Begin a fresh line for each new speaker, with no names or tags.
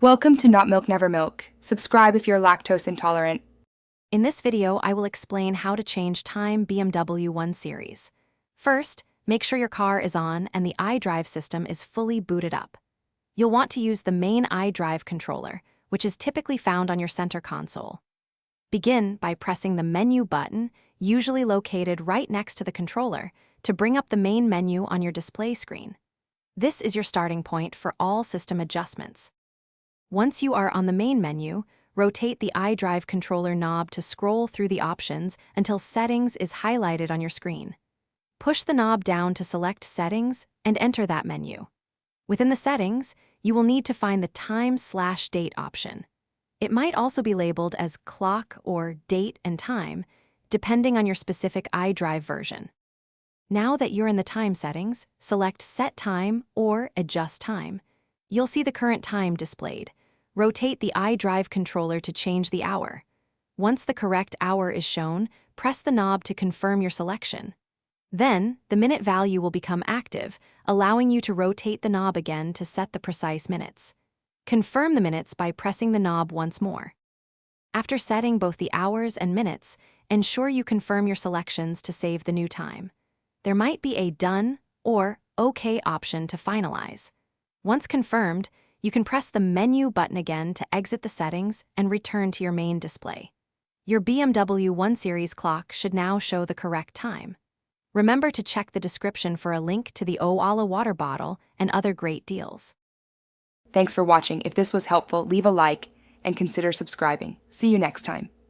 Welcome to Not Milk Never Milk. Subscribe if you're lactose intolerant.
In this video, I will explain how to change time BMW 1 Series. First, make sure your car is on and the iDrive system is fully booted up. You'll want to use the main iDrive controller, which is typically found on your center console. Begin by pressing the menu button, usually located right next to the controller, to bring up the main menu on your display screen. This is your starting point for all system adjustments. Once you are on the main menu, rotate the iDrive controller knob to scroll through the options until Settings is highlighted on your screen. Push the knob down to select Settings and enter that menu. Within the settings, you will need to find the Time/Date option. It might also be labeled as Clock or Date and Time, depending on your specific iDrive version. Now that you're in the time settings, select Set Time or Adjust Time. You'll see the current time displayed. Rotate the iDrive controller to change the hour. Once the correct hour is shown, press the knob to confirm your selection. Then, the minute value will become active, allowing you to rotate the knob again to set the precise minutes. Confirm the minutes by pressing the knob once more. After setting both the hours and minutes, ensure you confirm your selections to save the new time. There might be a Done or OK option to finalize. Once confirmed, you can press the menu button again to exit the settings and return to your main display. Your BMW 1 Series clock should now show the correct time. Remember to check the description for a link to the Oala water bottle and other great deals.
Thanks for watching. If this was helpful, leave a like and consider subscribing. See you next time.